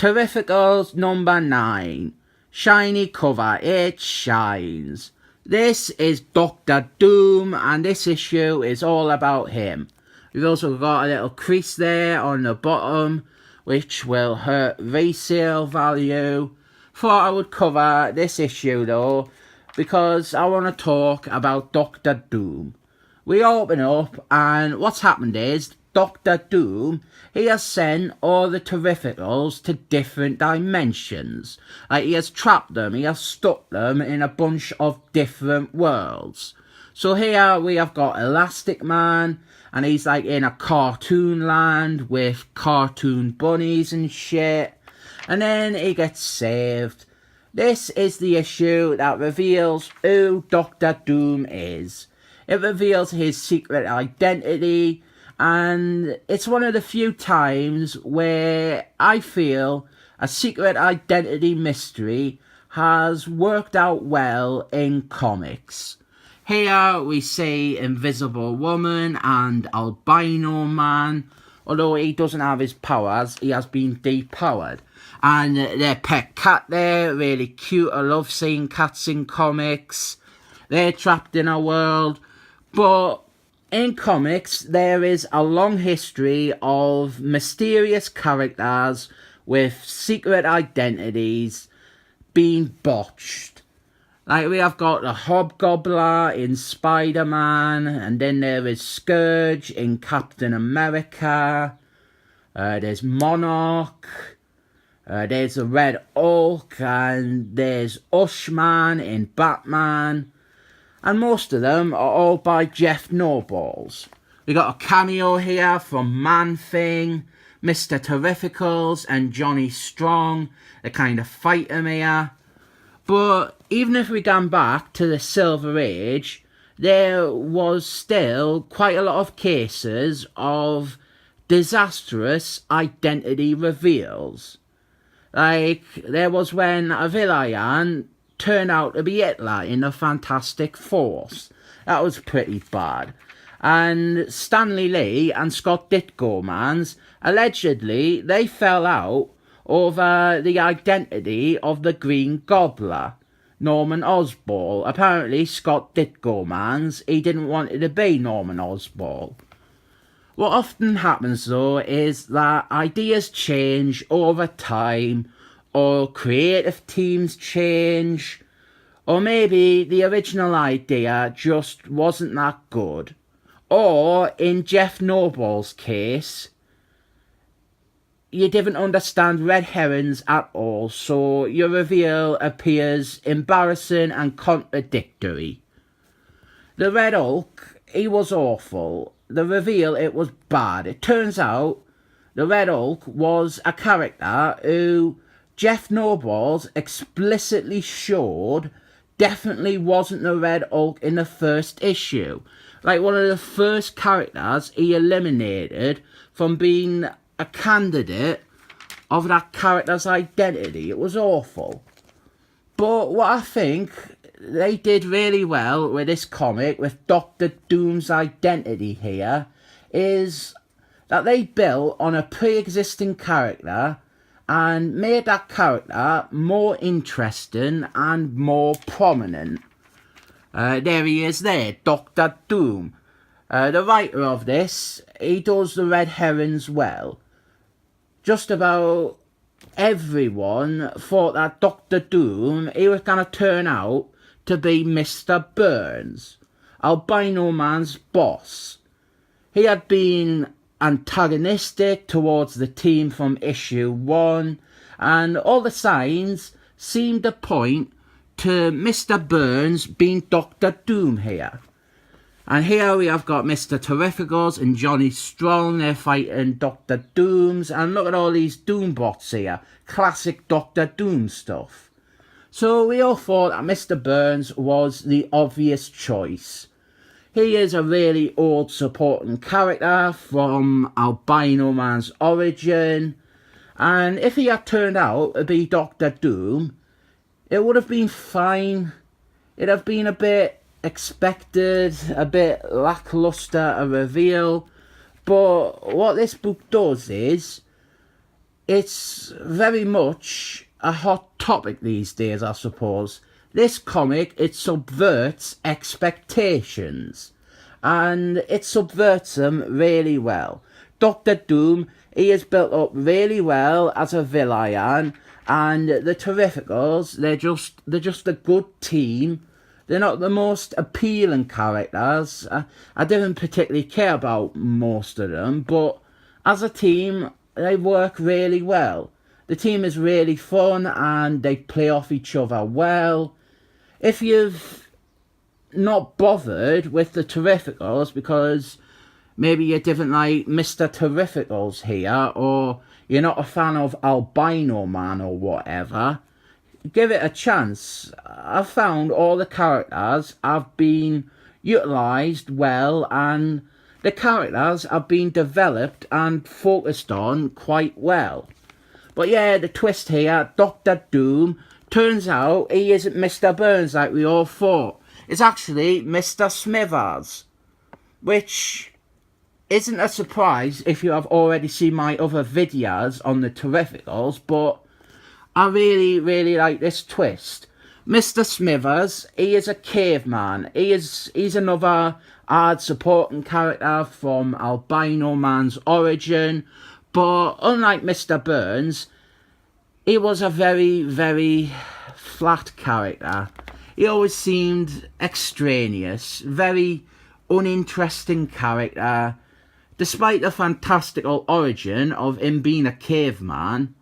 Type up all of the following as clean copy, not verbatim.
Terrificals number 9. Shiny cover, it shines. This is Doctor Doom, and this issue is all about him. We've also got a little crease there on the bottom, which will hurt resale value. Thought I would cover this issue though, because I want to talk about Doctor Doom. We open up, and what's happened is Doctor Doom, he has sent all the Terrificals to different dimensions. Like, he has trapped them, he has stuck them in a bunch of different worlds. So here we have got Elastic Man, and he's like in a cartoon land with cartoon bunnies and shit. And then he gets saved. This is the issue that reveals who Doctor Doom is. It reveals his secret identity. And it's one of the few times where I feel a secret identity mystery has worked out well in comics. Here we see Invisible Woman and Albino Man. Although he doesn't have his powers, he has been depowered. And their pet cat there, really cute. I love seeing cats in comics. They're trapped in a world. But in comics, there is a long history of mysterious characters with secret identities being botched. Like, we have got the Hobgoblin in Spider-Man, and then there is Scourge in Captain America. There's Monarch. There's the Red Hulk, and there's Ushman in Batman. And most of them are all by Jeff Nobles. We got a cameo here from Man-Thing, Mr. Terrificals, and Johnny Strong. They kind of fight him here. But even if we go back to the Silver Age, there was still quite a lot of cases of disastrous identity reveals. Like, there was when a villain turned out to be Hitler in the Fantastic Four. That was pretty bad. And Stanley Lee and Scott Ditko mans, allegedly they fell out over the identity of the Green Gobbler, Norman Osborn. Apparently Scott Ditko mans, he didn't want it to be Norman Osborn. What often happens though is that ideas change over time, or creative teams change, or maybe the original idea just wasn't that good. Or, in Jeff Noble's case, you didn't understand red herrings at all, so your reveal appears embarrassing and contradictory. The Red Hulk, he was awful. The reveal, it was bad. It turns out the Red Hulk was a character who Jeff Nobles explicitly showed definitely wasn't the Red Hulk in the first issue. Like, one of the first characters he eliminated from being a candidate of that character's identity. It was awful. But what I think they did really well with this comic, with Doctor Doom's identity here, is that they built on a pre-existing character and made that character more interesting and more prominent. There he is there, Doctor Doom. The writer of this, he does the red herrings well. Just about everyone thought that Doctor Doom, he was going to turn out to be Mr. Burns, Albino Man's boss. He had been antagonistic towards the team from issue 1, and all the signs seemed to point to Mr. Burns being Doctor Doom here. And here we have got Mr. Terrificals and Johnny Strong, they're fighting Doctor Dooms, and look at all these Doom bots here, classic Doctor Doom stuff. So we all thought that Mr. Burns was the obvious choice. He is a really old supporting character from Albino Man's origin, and if he had turned out to be Doctor Doom, it would have been fine. It'd have been a bit expected, a bit lackluster a reveal, but what this book does is it's very much a hot topic these days, I suppose. This comic, it subverts expectations, and it subverts them really well. Doctor Doom, he is built up really well as a villain, and the Terrificals, they're just a good team. They're not the most appealing characters. I didn't particularly care about most of them, but as a team, they work really well. The team is really fun and they play off each other well. If you've not bothered with the Terrificals because maybe you didn't like Mr. Terrificals here, or you're not a fan of Albino Man or whatever, give it a chance. I've found all the characters have been utilised well, and the characters have been developed and focused on quite well. But yeah, the twist here, Doctor Doom, turns out he isn't Mr. Burns like we all thought. It's actually Mr. Smithers, which isn't a surprise if you have already seen my other videos on the Terrificals, but I really like this twist. Mr. Smithers, he is a caveman. He's another hard supporting character from Albino Man's origin, but unlike Mr. Burns, he was a very flat character. He always seemed extraneous, very uninteresting character, despite the fantastical origin of him being a caveman.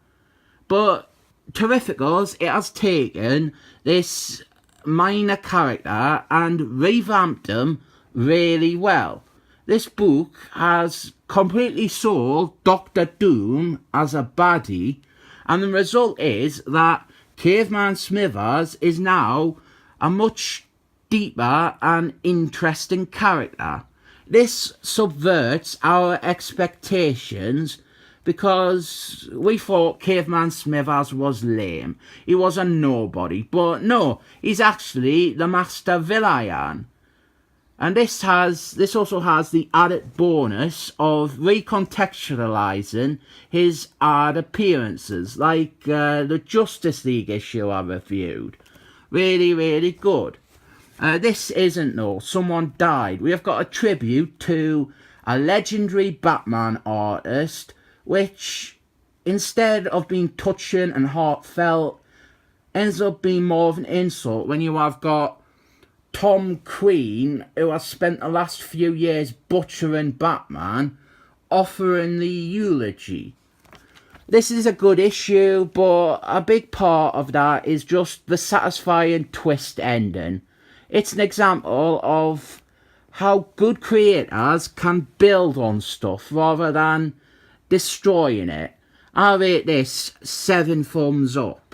But Terrificals, it has taken this minor character and revamped him really well. This book has completely sold Doctor Doom as a baddie, and the result is that Caveman Smithers is now a much deeper and interesting character. This subverts our expectations because we thought Caveman Smithers was lame. He was a nobody, but no, he's actually the master villain. And this also has the added bonus of recontextualising his odd appearances, like the Justice League issue I reviewed. Really good. This isn't though. Someone died. We have got a tribute to a legendary Batman artist, which, instead of being touching and heartfelt, ends up being more of an insult when you have got Tom Queen, who has spent the last few years butchering Batman, offering the eulogy. This is a good issue, but a big part of that is just the satisfying twist ending. It's an example of how good creators can build on stuff rather than destroying it. I rate this 7 thumbs up.